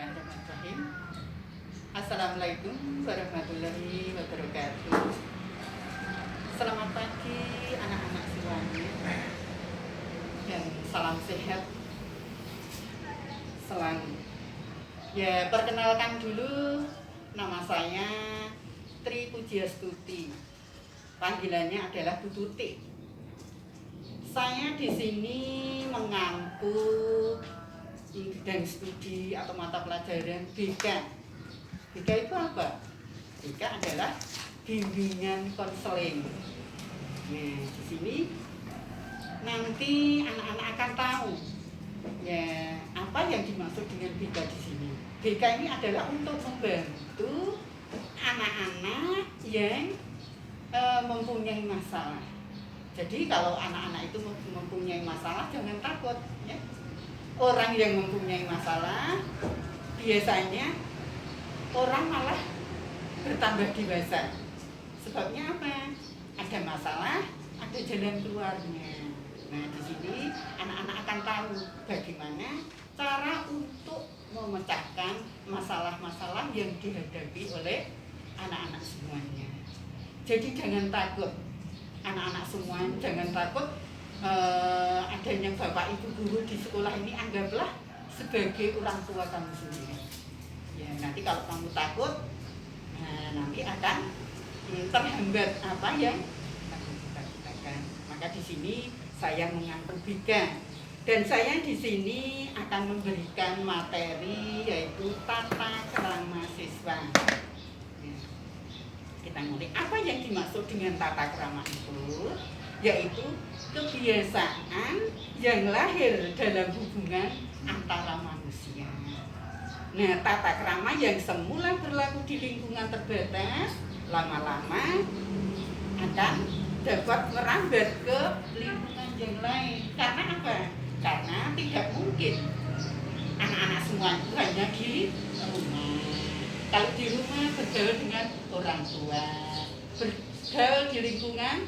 Bismillahirrahmanirrahim. Assalamualaikum warahmatullahi wabarakatuh. Selamat pagi anak-anak semuanya dan salam sehat selalu. Ya, perkenalkan dulu, nama saya Tri Pujiastuti. Panggilannya adalah Bu Tuti. Saya di sini mengampu bidang studi atau mata pelajaran BK. BK itu apa? BK adalah bimbingan konseling. Nah, di sini nanti anak-anak akan tahu ya apa yang dimaksud dengan BK di sini. BK ini adalah untuk membantu anak-anak yang mempunyai masalah. Jadi kalau anak-anak itu mempunyai masalah jangan takut ya. Orang yang mempunyai masalah biasanya orang malah bertambah dewasa. Sebabnya apa? Ada masalah, ada jalan keluarnya. Nah, di sini anak-anak akan tahu bagaimana cara untuk memecahkan masalah-masalah yang dihadapi oleh anak-anak semuanya. Jadi jangan takut, anak-anak semua jangan takut. Adanya bapak ibu guru di sekolah ini anggaplah sebagai orang tua kamu sendiri. Ya, nanti kalau kamu takut, nanti akan terhambat apa yang kamu cita-citakan. Maka di sini saya mengampu BK dan saya di sini akan memberikan materi yaitu tata krama siswa. Ya, kita ngulik apa yang dimaksud dengan tata krama itu, yaitu kebiasaan yang lahir dalam hubungan antara manusia. Nah, tata krama yang semula berlaku di lingkungan terbatas, lama-lama akan dapat merambat ke lingkungan yang lain. Karena apa? Karena tidak mungkin anak-anak semua itu hanya di rumah. Kalau di rumah bergaul dengan orang tua, bergaul di lingkungan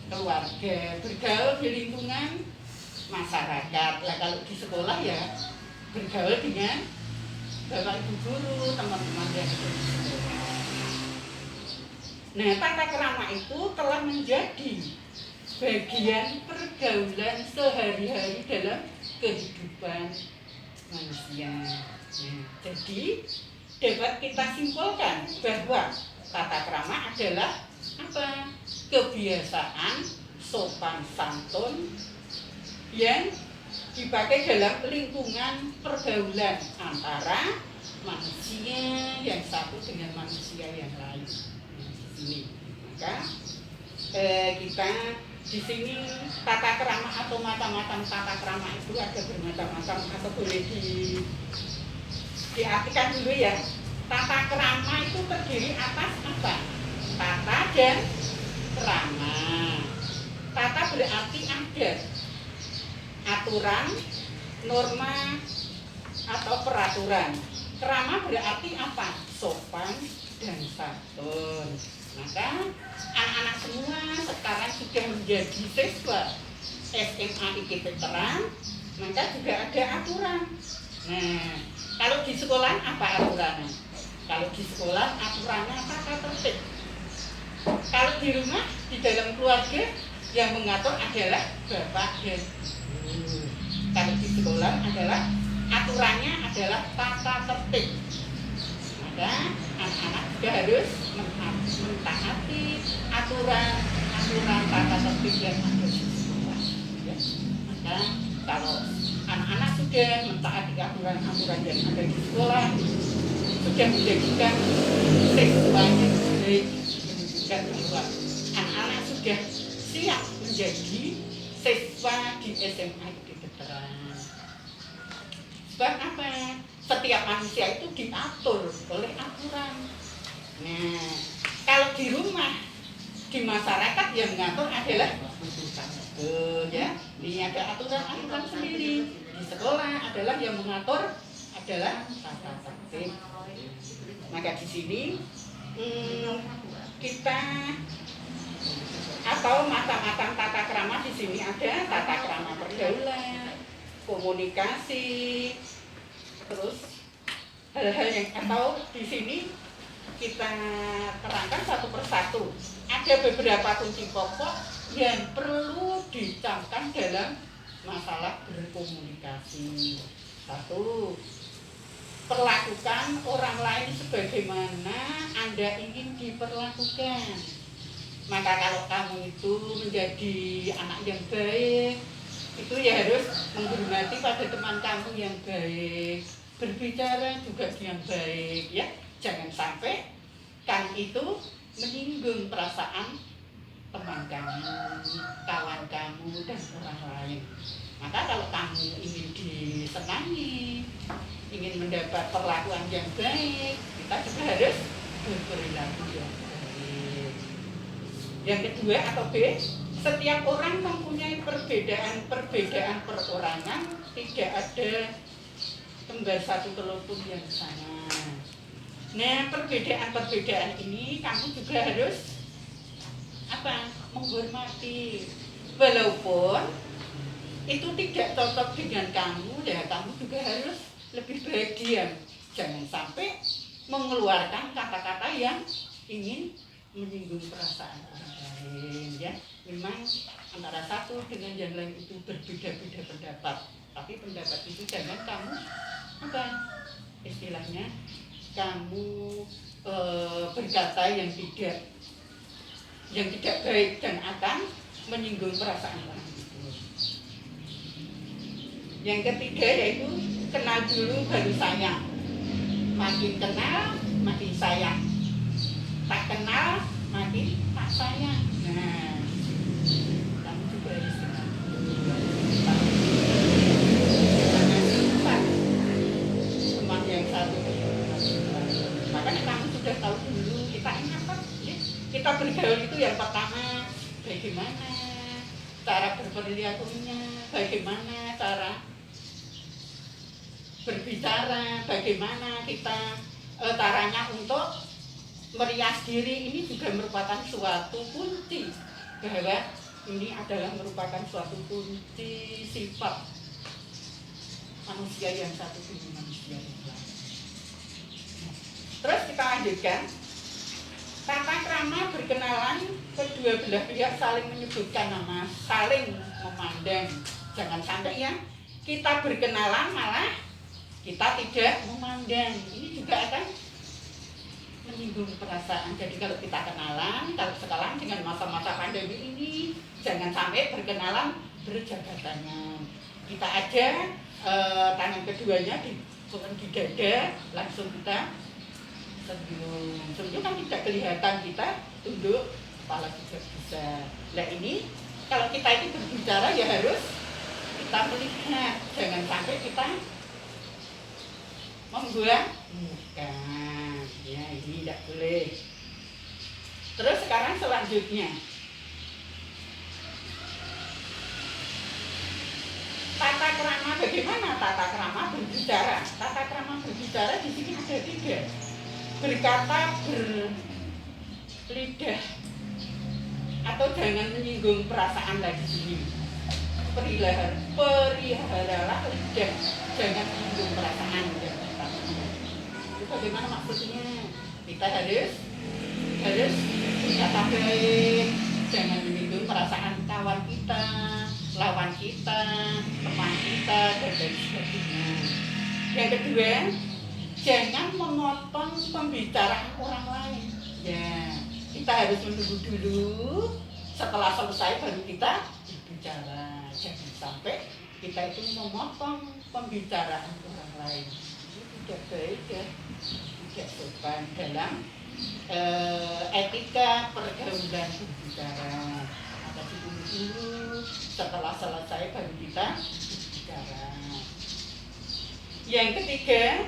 keluarga, bergaul di lingkungan masyarakat. Lah kalau di sekolah ya bergaul dengan bapak ibu guru, teman-teman yang ada di sekolah. Nah, tata krama itu telah menjadi bagian pergaulan sehari-hari dalam kehidupan manusia. Nah, jadi dapat kita simpulkan bahwa tata krama adalah apa? Kebiasaan sopan santun yang dipakai dalam lingkungan pergaulan antara manusia yang satu dengan manusia yang lain. Ini, maka kita di sini tata krama atau macam-macam tata krama itu ada bermacam-macam atau boleh diartikan dulu ya. Tata krama itu terdiri atas apa? Tata dan krama. Tata berarti adat, aturan, norma, atau peraturan. Krama berarti apa? Sopan dan santun. Maka anak-anak semua sekarang sudah menjadi siswa SMA IKIP Veteran, maka juga ada aturan. Nah, kalau di sekolah apa aturannya? Kalau di sekolah aturannya tata tertib. Kalau di rumah, di dalam keluarga yang mengatur adalah bapak dan ibu. Kalau di sekolah adalah aturannya adalah tata tertib. Maka anak-anak juga harus mentaati aturan tata tertib yang ada di sekolah. Ya. Maka kalau anak-anak sudah mentaati aturan yang ada di sekolah, sudah menjadikan siswa yang baik, dan bahwa anak-anak sudah siap menjadi siswa di SMA IKIP Veteran. Sebab apa? Setiap manusia itu diatur oleh aturan. Nah, kalau di rumah, di masyarakat yang mengatur adalah ya, ini ada aturan sendiri. Di sekolah adalah yang mengatur adalah tata tertib. Maka di sini kita atau macam-macam tata krama di sini ada tata krama pergaulan, komunikasi, terus hal-hal yang atau di sini kita terangkan satu persatu. Ada beberapa kunci pokok yang perlu dicamkan dalam masalah berkomunikasi. Satu, perlakukan orang lain sebagaimana Anda ingin diperlakukan. Maka kalau kamu itu menjadi anak yang baik, itu ya harus menghormati pada teman kamu yang baik, berbicara juga yang baik, ya. Jangan sampai kamu itu menyinggung perasaan teman kamu, kawan kamu, dan orang lain. Maka kalau kamu ingin disenangi, ingin mendapat perlakuan yang baik, kita juga harus berperilaku yang baik. Yang kedua atau B, setiap orang mempunyai perbedaan perorangan, tidak ada kembar satu telur yang sama. Nah, perbedaan ini kamu juga harus menghormati. Walaupun itu tidak cocok dengan kamu, ya kamu juga harus lebih baik diam. Jangan sampai mengeluarkan kata-kata yang ingin menyinggung perasaan orang lain, ya. Memang antara satu dengan yang lain itu berbeda-beda pendapat, tapi pendapat itu jangan kamu istilahnya kamu berkata yang tidak baik dan akan menyinggung perasaan orang itu. Yang ketiga yaitu kenal dulu baru sayang. Makin kenal makin sayang, tak kenal makin tak sayang. Nah, kamu juga harus kenal teman yang satu. Makanya kamu sudah tahu dulu kita ini apa? Kita bergaul itu yang pertama bagaimana cara berperilakunya, bagaimana cara berbicara, bagaimana kita caranya untuk merias diri. Ini juga merupakan suatu kunci bahwa ini adalah merupakan suatu kunci sifat manusia yang satu dengan manusia yang lain. Terus kita lanjutkan. Tata krama berkenalan, kedua belah pihak saling menyebutkan nama, saling memandang. Jangan sampai ya kita berkenalan malah kita tidak memandang. Ini juga akan menyinggung perasaan. Jadi kalau kita kenalan, kalau sekarang dengan masa-masa pandemi ini, jangan sampai berkenalan berjabat tangan. Kita aja tangan keduanya di dada, langsung kita senyum. Senyum kan tidak kelihatan, kita tunduk kepala juga bisa. Nah ini kalau kita ini berbicara ya harus kita melihat, jangan sampai kita membuang muka. Ya ini tidak boleh. Terus sekarang selanjutnya, tata krama. Bagaimana tata krama berbicara? Tata krama berbicara di sini ada 3. Berkata berlidah atau jangan menyinggung perasaan lagi sini. Peliharalah lidah, jangan menyinggung perasaan. Itu bagaimana maksudnya? Kita harus berkata baik, jangan menyinggung perasaan kawan kita, lawan kita, teman kita, dan sebagainya. Yang kedua, jangan memotong pembicaraan orang lain. Ya, kita harus menunggu dulu. Setelah selesai baru kita berbicara. Jangan sampai kita itu memotong pembicaraan orang lain. Ini tidak baik ya, tidak sopan dalam etika pergaulan berbicara. Maka ditunggu dulu. Setelah selesai baru kita berbicara. Yang ketiga,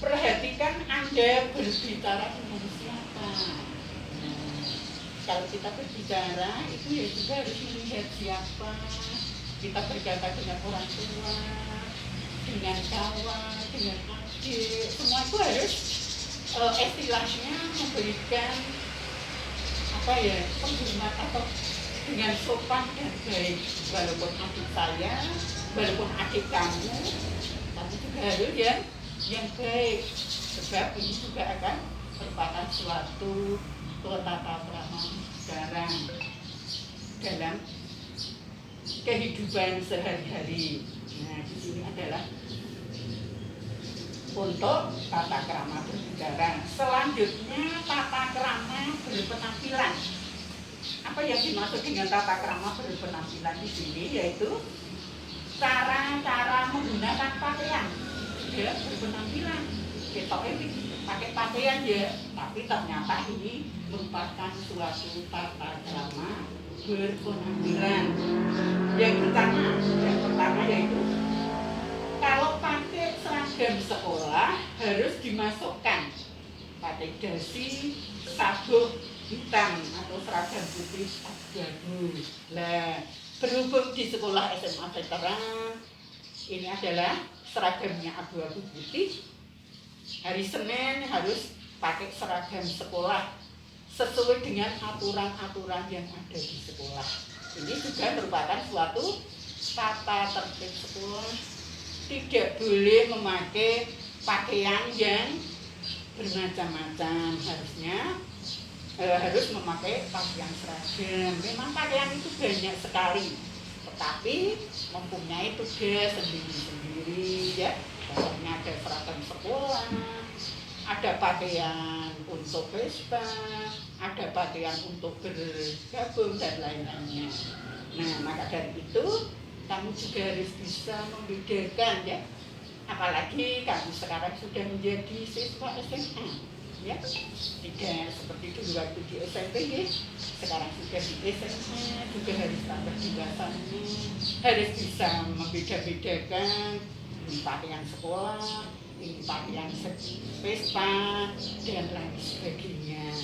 perhatikan Anda berbicara dengan siapa. Kalau kita berbicara itu ya juga harus melihat siapa. Kita berkata dengan orang tua, dengan kawan, dengan adik, semua itu harus istilahnya memberikan penghormatan atau dengan sopan dan baik. Walaupun adik saya, walaupun adik kamu juga harus yang baik. sebab ini juga akan merupakan suatu tata krama sekarang dalam kehidupan sehari-hari. Nah, di sini adalah untuk tata krama berbicara. Selanjutnya tata krama berpenampilan. Apa yang dimaksud dengan tata krama berpenampilan di sini yaitu cara-cara menggunakan pakaian ya berpenampilan. Kita ini pakai pakaian ya, tapi ternyata ini merupakan suatu tata krama berpenampilan. Yang pertama yaitu kalau pakai seragam sekolah harus dimasukkan pakai dasi sabuk hitam atau seragam putih abu-abu. Nah, berhubung di sekolah SMA Veteran ini adalah seragamnya abu-abu putih, hari Senin harus pakai seragam sekolah sesuai dengan aturan-aturan yang ada di sekolah. Ini juga merupakan suatu tata tertib sekolah. Tidak boleh memakai pakaian yang bermacam-macam. Harus memakai pakaian seragam. Memang pakaian itu banyak sekali, tetapi mempunyai tugas sendiri-sendiri ya. Contohnya ada seragam sekolah, ada pakaian untuk pesta, ada pakaian untuk bergabung dan lain-lainnya. Nah, maka dari itu kamu juga harus bisa membedakan ya. Apalagi kamu sekarang sudah menjadi siswa SMA ya. Tidak seperti dulu waktu di SMP ya. Sekarang sudah di SMA juga harus tambah dewasanya. Harus bisa membeda-bedakan ini pakaian sekolah, ini pakaian pesta dan lain sebagainya.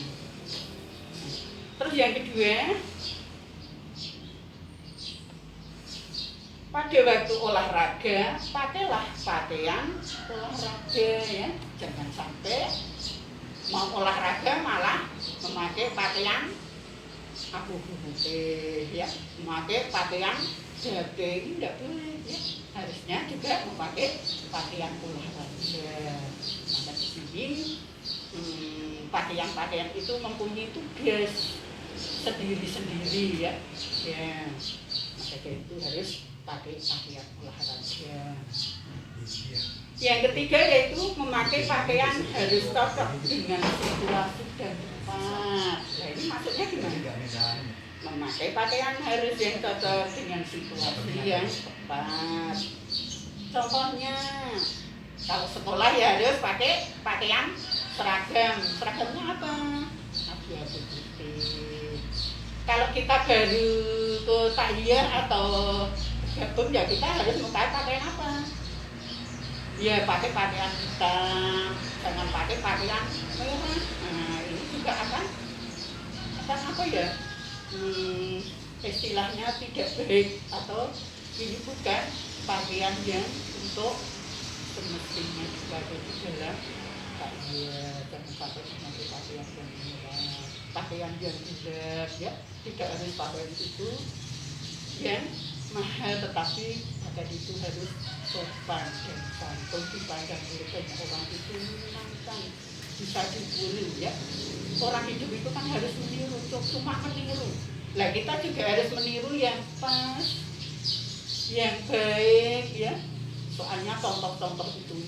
Terus yang kedua, pada waktu olahraga pakailah pakaian olahraga ya. Jangan sampai mau olahraga malah memakai pakaian abu-abu putih ya, memakai pakaian daging, tidak boleh ya. Harusnya juga memakai pakaian olahraga. Maka di sini pakaian-pakaian itu mempunyai tugas sendiri-sendiri ya. Ya, maka itu harus pakai pakaian olahraga. Yang ketiga yaitu memakai pakaian harus cocok dengan situasi dan tempat. Nah, ini maksudnya gimana? Memakai pakaian harus yang cocok dengan situasi yang tepat. Contohnya, kalau sekolah ya harus pakai pakaian seragam. Seragamnya apa? Abu-abu putih. Kalau kita baru ke tahiyah atau gabung ya kita harus memakai pakaian apa? Ya pakai pakaian hitam, jangan pakai pakaian merah. Nah, ini juga akan apa ya? Istilahnya tidak baik atau ini bukan pakaian yang untuk semestinya dipakai di dalam takbir. Jangan pakai memakai pakaian yang merah, pakaian yang indah ya. Tidak harus pakai itu yang mahal, tetapi maka itu harus sopan dan santun dipandang oleh banyak orang itu menyenangkan, bisa diburu ya. Orang hidup itu kan harus meniru, cuma meniru. Nah kita juga harus meniru yang pas, yang baik ya. Soalnya contoh-contoh itu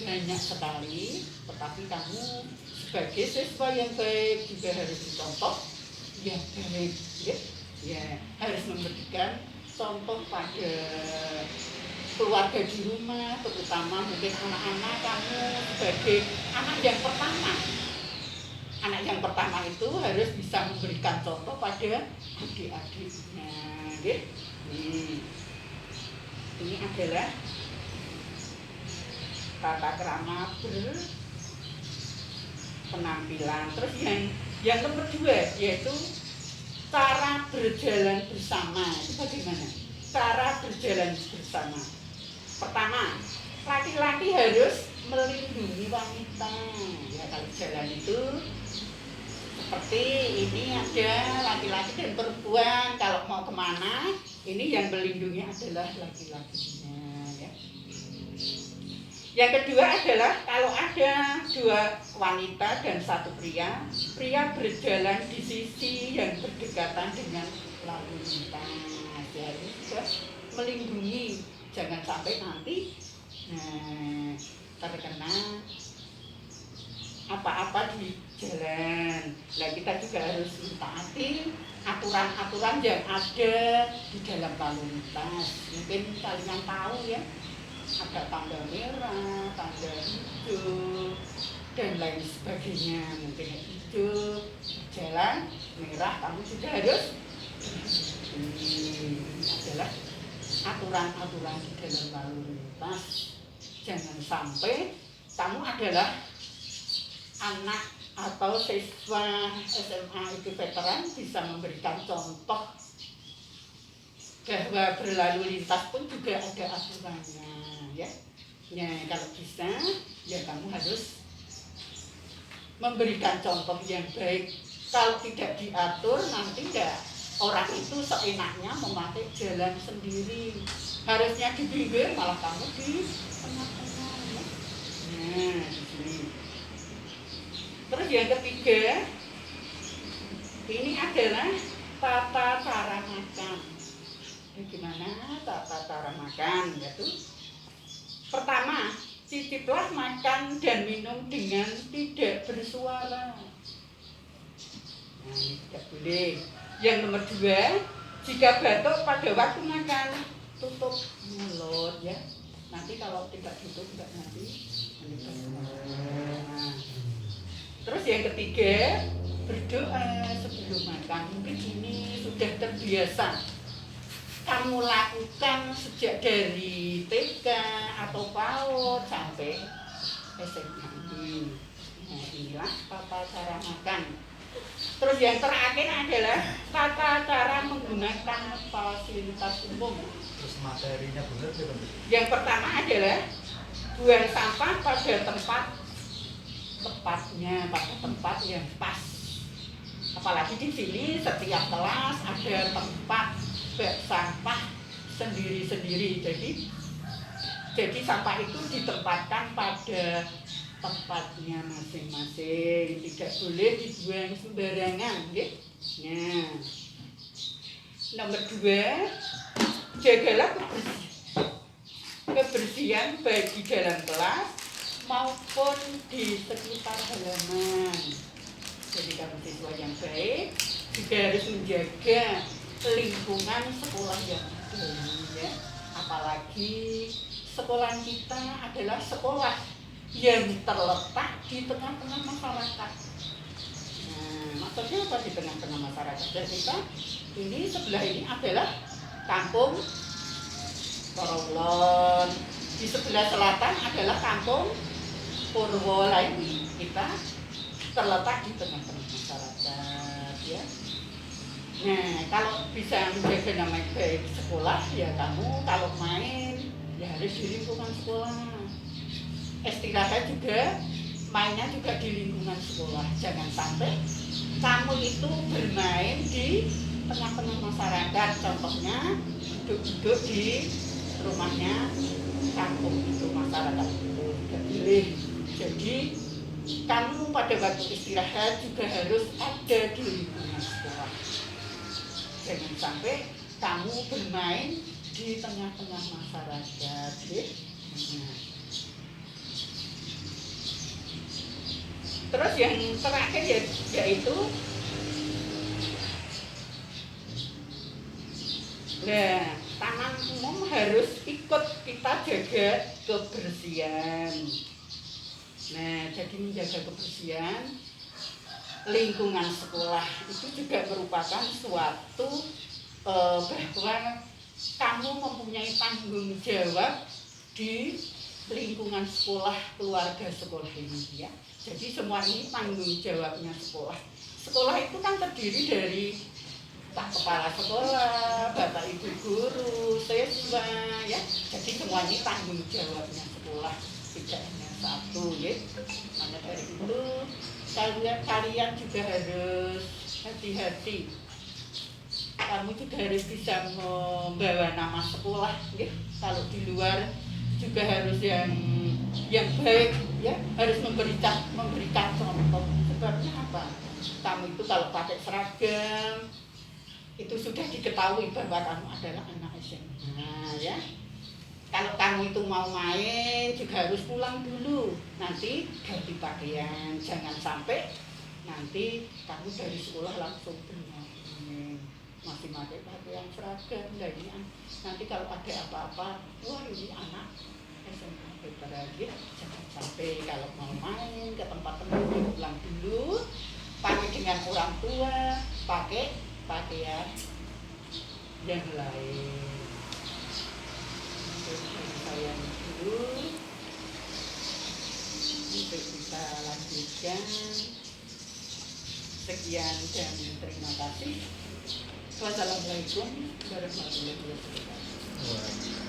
banyak sekali, tetapi kamu sebagai siswa yang baik juga harus dicontoh yang baik ya. Ya harus memberikan contoh pada keluarga di rumah, terutama mungkin anak-anak kamu sebagai anak yang pertama. Anak yang pertama itu harus bisa memberikan contoh pada adik-adiknya. Ini adalah tata krama berpenampilan. Terus yang nomor 2 yaitu cara berjalan bersama. Itu bagaimana? Cara berjalan bersama. Pertama, laki-laki harus melindungi wanita. Ya kalau jalan itu seperti ini ada laki-laki dan perempuan. Kalau mau kemana, ini yang melindungi adalah laki-lakinya. Ya. Yang kedua adalah kalau ada dua wanita dan satu pria, pria berjalan di sisi yang berdekatan dengan lalu lintas, ya ini juga melindungi, jangan sampai nanti terkena apa-apa di jalan. Nah kita juga harus mentaati aturan-aturan yang ada di dalam lalu lintas. Mungkin kalian tahu ya, ada tanda merah, tanda hijau, dan lain sebagainya. Mungkin hijau, jalan, merah, kamu juga harus. Ini adalah aturan-aturan di dalam lalu lintas. Jangan sampai kamu adalah anak atau siswa SMA itu veteran bisa memberikan contoh bahwa berlalu lintas pun juga ada aturannya, ya. Ya kalau bisa, ya kamu harus memberikan contoh yang baik. Kalau tidak diatur, nanti enggak orang itu seenaknya memakai jalan sendiri. Harusnya di pinggir, malah kamu di tengah-tengah. Ya. Nah, di sini. Terus yang ketiga, ini adalah tata cara makan. Bagaimana tata cara makan? Yaitu pertama, ciciplah makan dan minum dengan tidak bersuara. Nah, ini tidak boleh. Yang nomor dua, jika batuk pada waktu makan, tutup mulut ya. Nanti kalau tidak tutup tidak nanti nah. Terus yang ketiga, berdoa sebelum makan. Mungkin ini sudah terbiasa kamu lakukan sejak dari TK atau PAUD sampai SMA. Nah, inilah tata cara makan. Terus yang terakhir adalah tata cara menggunakan fasilitas umum. Terus materinya benar sih. Yang pertama adalah buang sampah pada tepatnya, pada tempat yang pas. Apalagi di sini setiap kelas ada tempat bak sampah sendiri-sendiri. Jadi sampah itu ditempatkan pada tempatnya masing-masing, tidak boleh dibuang sembarangan, gitu. Nah, nomor dua, jagalah kebersihan baik di dalam kelas maupun di sekitar halaman. Jadi kamu siswa yang baik juga harus menjaga lingkungan sekolah yang ada, ya. Apalagi sekolah kita adalah sekolah yang terletak di tengah-tengah masyarakat. Nah, maksudnya apa di tengah-tengah masyarakat? Dan kita ini sebelah ini adalah kampung Korolon. Di sebelah selatan adalah kampung Purwolani. Kita terletak di tengah-tengah masyarakat, ya. Nah, kalau bisa menjaga nama baik sekolah, ya kamu kalau main ya harus di lingkungan sekolah. Istirahat juga, mainnya juga di lingkungan sekolah. Jangan sampai kamu itu bermain di tengah-tengah masyarakat. Contohnya duduk-duduk di rumahnya kampung itu, masyarakat itu tidak boleh. Jadi kamu pada waktu istirahat juga harus ada di lingkungan sekolah. Jangan sampai kamu bermain di tengah-tengah masyarakat. Nah. Terus yang terakhir yaitu taman umum harus ikut kita jaga kebersihan. Nah, jadi menjaga kebersihan lingkungan sekolah itu juga merupakan suatu bahwa kamu mempunyai tanggung jawab di lingkungan sekolah, keluarga sekolah ini, ya. Jadi semua ini tanggung jawabnya sekolah. Sekolah itu kan terdiri dari Pak Kepala Sekolah, Bapak Ibu Guru, siswa, ya. Jadi semua ini tanggung jawabnya sekolah, tidak hanya satu, ya. Maka dari itu kalian juga harus hati-hati. Kamu juga harus bisa membawa nama sekolah, ya. Kalau di luar juga harus yang baik ya, harus memberikan contoh. Sebabnya apa? Kamu itu kalau pakai seragam itu sudah diketahui bahwa kamu adalah anak SMA ya. Kalau kamu itu mau main juga harus pulang dulu, nanti ganti pakaian, jangan sampai nanti kamu dari sekolah langsung bermain masih pakai pakaian seragam. Nah ini nanti kalau ada apa-apa, wah ini anak SMA berbahagia. Jangan sampai kalau mau main ke tempat teman pulang dulu, pakai dengan orang tua, pakai pakaian yang lain. Saya dulu untuk bisa lanjutkan. Sekian dan terima kasih. Wassalamualaikum warahmatullahi wabarakatuh.